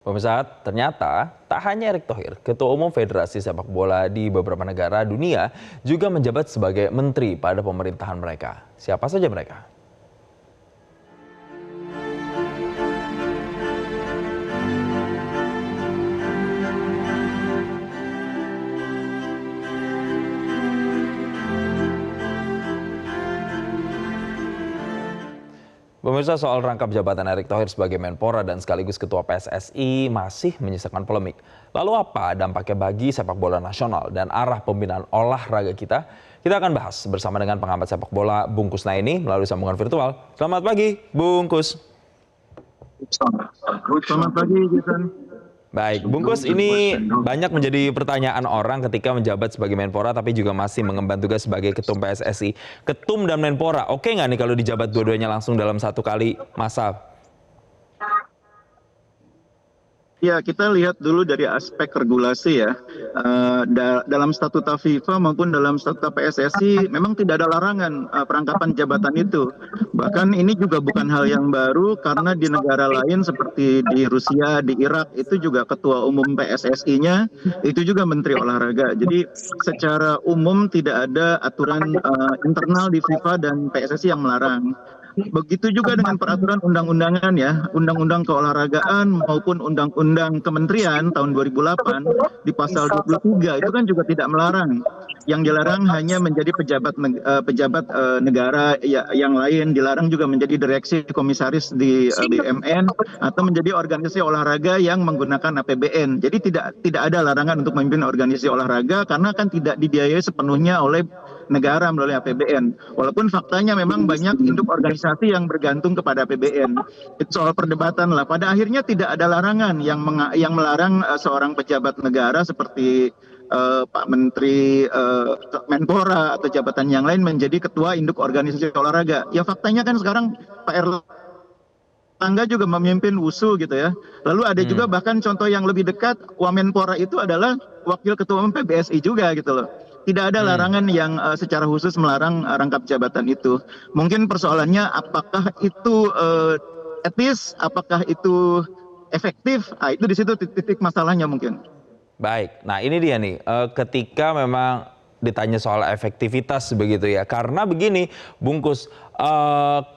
Pemirsa, ternyata tak hanya Erick Thohir, Ketua Umum Federasi Sepak Bola di beberapa negara dunia juga menjabat sebagai menteri pada pemerintahan mereka. Siapa saja mereka? Pemirsa, soal rangkap jabatan Erick Thohir sebagai Menpora dan sekaligus Ketua PSSI masih menyisakan polemik. Lalu apa dampaknya bagi sepak bola nasional dan arah pembinaan olahraga kita? Kita akan bahas bersama dengan pengamat sepak bola Bungkus Naini melalui sambungan virtual. Selamat pagi, Bungkus. Selamat pagi, Jason. Baik, Bungkus, ini banyak menjadi pertanyaan orang ketika menjabat sebagai Menpora tapi juga masih mengemban tugas sebagai Ketum PSSI. Ketum dan Menpora, oke nggak nih kalau dijabat dua-duanya langsung dalam satu kali masa? Ya, kita lihat dulu dari aspek regulasi ya. Dalam statuta FIFA maupun dalam statuta PSSI memang tidak ada larangan perangkapan jabatan itu. Bahkan ini juga bukan hal yang baru karena di negara lain seperti di Rusia, di Irak itu juga ketua umum PSSI-nya itu juga menteri olahraga. Jadi secara umum tidak ada aturan internal di FIFA dan PSSI yang melarang. Begitu juga dengan peraturan undang-undangan ya, undang-undang keolahragaan maupun undang-undang kementerian tahun 2008 di pasal 23 itu kan juga tidak melarang. Yang dilarang hanya menjadi pejabat negara ya, yang lain, dilarang juga menjadi direksi komisaris di BUMN atau menjadi organisasi olahraga yang menggunakan APBN. Jadi tidak ada larangan untuk memimpin organisasi olahraga karena kan tidak dibiayai sepenuhnya oleh negara melalui APBN. Walaupun faktanya memang banyak induk organisasi yang bergantung kepada APBN. Itu soal perdebatan lah. Pada akhirnya tidak ada larangan yang melarang seorang pejabat negara seperti Pak Menteri Menpora atau jabatan yang lain menjadi ketua induk organisasi olahraga. Ya faktanya kan sekarang Pak Erlangga juga memimpin WUSU gitu ya. Lalu ada juga bahkan contoh yang lebih dekat, Wamenpora itu adalah wakil ketua umum PBSI juga gitu loh. Tidak ada larangan yang secara khusus melarang rangkap jabatan itu. Mungkin persoalannya apakah itu etis, apakah itu efektif? Nah, itu di situ titik masalahnya mungkin. Baik, nah ini dia nih, ketika memang ditanya soal efektivitas begitu ya, karena begini Bungkus,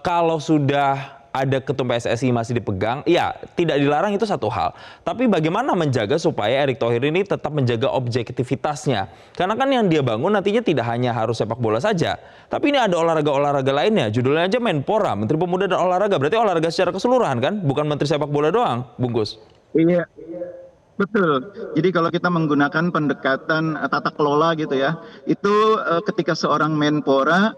kalau sudah ada ketum PSSI masih dipegang, ya tidak dilarang itu satu hal. Tapi bagaimana menjaga supaya Erick Thohir ini tetap menjaga objektivitasnya? Karena kan yang dia bangun nantinya tidak hanya harus sepak bola saja. Tapi ini ada olahraga-olahraga lainnya, judulnya aja Menpora, Menteri Pemuda dan Olahraga. Berarti olahraga secara keseluruhan kan, bukan Menteri sepak bola doang, Bungkus. Iya. Betul. Jadi kalau kita menggunakan pendekatan tata kelola gitu ya, itu ketika seorang Menpora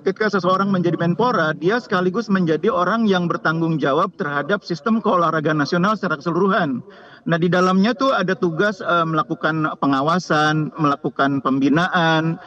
ketika seseorang menjadi Menpora, dia sekaligus menjadi orang yang bertanggung jawab terhadap sistem keolahragaan nasional secara keseluruhan. Nah, di dalamnya tuh ada tugas melakukan pengawasan, melakukan pembinaan,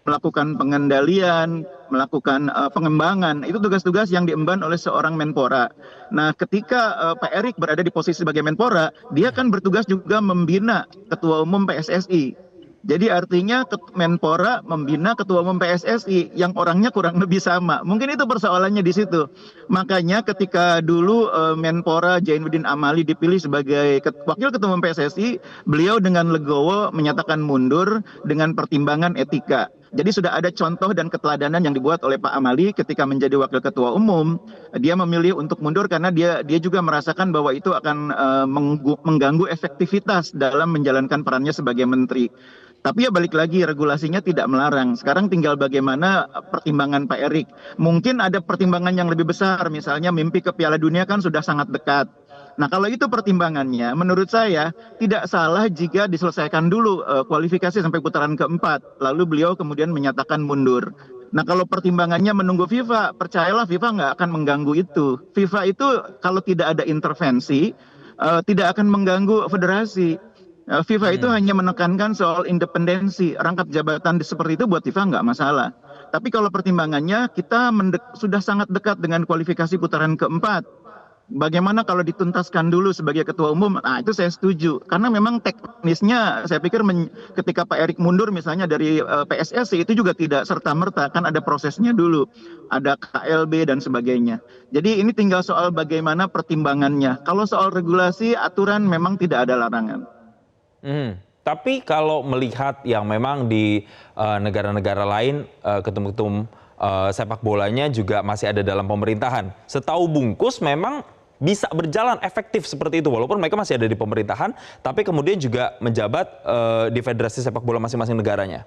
melakukan pengendalian, melakukan pengembangan. Itu tugas-tugas yang diemban oleh seorang Menpora. Nah, ketika Pak Erick berada di posisi sebagai Menpora, dia kan bertugas juga membina Ketua Umum PSSI. Jadi artinya Menpora membina Ketua Umum PSSI yang orangnya kurang lebih sama. Mungkin itu persoalannya di situ. Makanya ketika dulu Menpora Zainuddin Amali dipilih sebagai Wakil Ketua Umum PSSI, beliau dengan legowo menyatakan mundur dengan pertimbangan etika. Jadi sudah ada contoh dan keteladanan yang dibuat oleh Pak Amali ketika menjadi Wakil Ketua Umum. Dia memilih untuk mundur karena dia juga merasakan bahwa itu akan mengganggu efektivitas dalam menjalankan perannya sebagai menteri. Tapi ya balik lagi, regulasinya tidak melarang. Sekarang tinggal bagaimana pertimbangan Pak Erick. Mungkin ada pertimbangan yang lebih besar, misalnya mimpi ke Piala Dunia kan sudah sangat dekat. Nah, kalau itu pertimbangannya, menurut saya tidak salah jika diselesaikan dulu kualifikasi sampai putaran keempat. Lalu beliau kemudian menyatakan mundur. Nah, kalau pertimbangannya menunggu FIFA, percayalah FIFA nggak akan mengganggu itu. FIFA itu kalau tidak ada intervensi, tidak akan mengganggu federasi. FIFA itu hanya menekankan soal independensi, rangkap jabatan seperti itu buat FIFA nggak masalah. Tapi kalau pertimbangannya kita sudah sangat dekat dengan kualifikasi putaran keempat. Bagaimana kalau dituntaskan dulu sebagai ketua umum? Nah, itu saya setuju. Karena memang teknisnya saya pikir ketika Pak Erik mundur misalnya dari PSSI itu juga tidak serta-merta, kan ada prosesnya dulu. Ada KLB dan sebagainya. Jadi ini tinggal soal bagaimana pertimbangannya. Kalau soal regulasi, aturan memang tidak ada larangan. Tapi kalau melihat yang memang di negara-negara lain ketum-ketum sepak bolanya juga masih ada dalam pemerintahan. Setahu Bungkus memang bisa berjalan efektif seperti itu walaupun mereka masih ada di pemerintahan, tapi kemudian juga menjabat di federasi sepak bola masing-masing negaranya.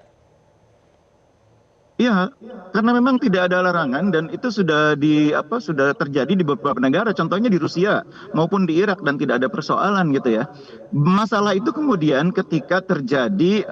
Iya, karena memang tidak ada larangan dan itu sudah terjadi di beberapa negara, contohnya di Rusia maupun di Irak dan tidak ada persoalan gitu ya. Masalah itu kemudian ketika terjadi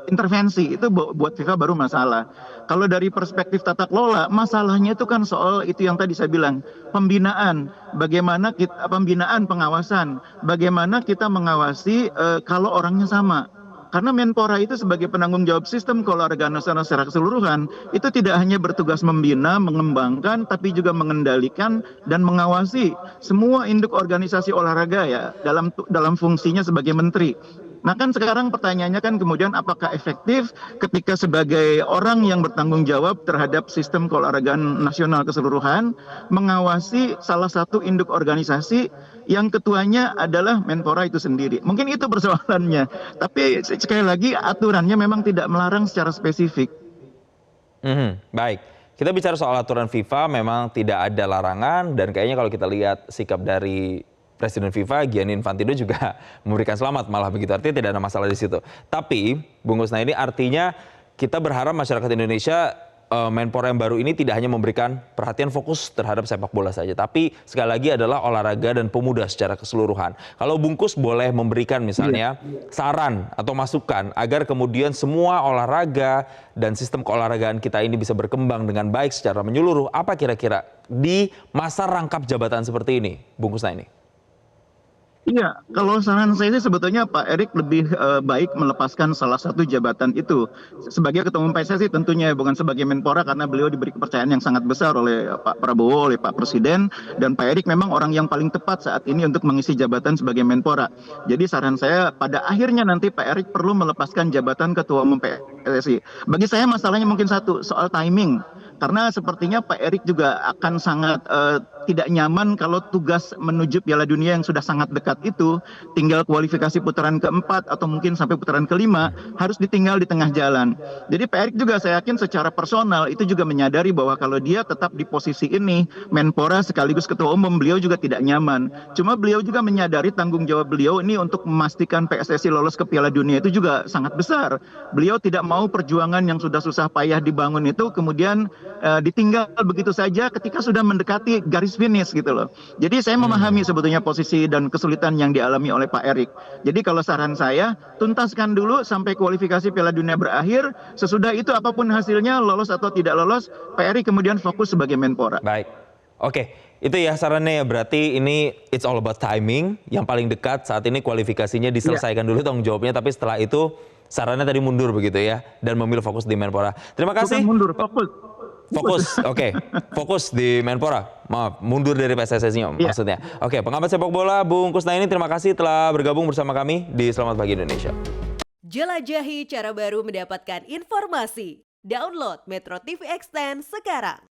intervensi itu buat FIFA baru masalah. Kalau dari perspektif tata kelola, masalahnya itu kan soal itu yang tadi saya bilang, pembinaan, bagaimana kita pembinaan pengawasan, bagaimana kita mengawasi kalau orangnya sama. Karena Menpora itu sebagai penanggung jawab sistem keolahragaan nasional secara keseluruhan, itu tidak hanya bertugas membina, mengembangkan, tapi juga mengendalikan dan mengawasi semua induk organisasi olahraga ya dalam fungsinya sebagai menteri. Nah kan sekarang pertanyaannya kan kemudian apakah efektif ketika sebagai orang yang bertanggung jawab terhadap sistem keolahragaan nasional keseluruhan mengawasi salah satu induk organisasi yang ketuanya adalah Menpora itu sendiri. Mungkin itu persoalannya. Tapi sekali lagi aturannya memang tidak melarang secara spesifik. Baik. Kita bicara soal aturan FIFA memang tidak ada larangan dan kayaknya kalau kita lihat sikap dari Presiden FIFA Gianni Infantino juga memberikan selamat malah begitu, artinya tidak ada masalah di situ. Tapi Bung Kusna, ini artinya kita berharap masyarakat Indonesia Menpora yang baru ini tidak hanya memberikan perhatian fokus terhadap sepak bola saja, tapi sekali lagi adalah olahraga dan pemuda secara keseluruhan. Kalau Bungkus boleh memberikan misalnya saran atau masukan agar kemudian semua olahraga dan sistem keolahragaan kita ini bisa berkembang dengan baik secara menyeluruh, apa kira-kira di masa rangkap jabatan seperti ini, Bung Kusna ini? Iya, kalau saran saya sih sebetulnya Pak Erik lebih baik melepaskan salah satu jabatan itu sebagai ketua umum PSSI tentunya, bukan sebagai Menpora karena beliau diberi kepercayaan yang sangat besar oleh Pak Prabowo, oleh Pak Presiden, dan Pak Erik memang orang yang paling tepat saat ini untuk mengisi jabatan sebagai Menpora. Jadi saran saya pada akhirnya nanti Pak Erik perlu melepaskan jabatan ketua umum PSSI. Bagi saya masalahnya mungkin satu, soal timing. Karena sepertinya Pak Erik juga akan sangat tidak nyaman kalau tugas menuju Piala Dunia yang sudah sangat dekat itu tinggal kualifikasi putaran keempat atau mungkin sampai putaran kelima harus ditinggal di tengah jalan. Jadi Pak Erik juga saya yakin secara personal itu juga menyadari bahwa kalau dia tetap di posisi ini Menpora sekaligus ketua umum, beliau juga tidak nyaman. Cuma beliau juga menyadari tanggung jawab beliau ini untuk memastikan PSSI lolos ke Piala Dunia itu juga sangat besar. Beliau tidak mau perjuangan yang sudah susah payah dibangun itu kemudian ditinggal begitu saja ketika sudah mendekati garis finish gitu loh. Jadi saya memahami sebetulnya posisi dan kesulitan yang dialami oleh Pak Erik. Jadi kalau saran saya, tuntaskan dulu sampai kualifikasi Piala Dunia berakhir. Sesudah itu apapun hasilnya, lolos atau tidak lolos, Pak Erik kemudian fokus sebagai Menpora. Baik, oke. Itu ya sarannya ya, berarti ini it's all about timing. Yang paling dekat saat ini kualifikasinya diselesaikan dulu tanggung jawabnya, tapi setelah itu sarannya tadi mundur begitu ya, dan memilih fokus di Menpora. Terima kasih. Bukan mundur, fokus. Fokus, oke. Fokus di Menpora. Maaf, mundur dari PSSI maksudnya. Oke, pengamat sepak bola Bung Kusna ini terima kasih telah bergabung bersama kami di Selamat Pagi Indonesia. Jelajahi cara baru mendapatkan informasi. Download Metro TV Extend sekarang.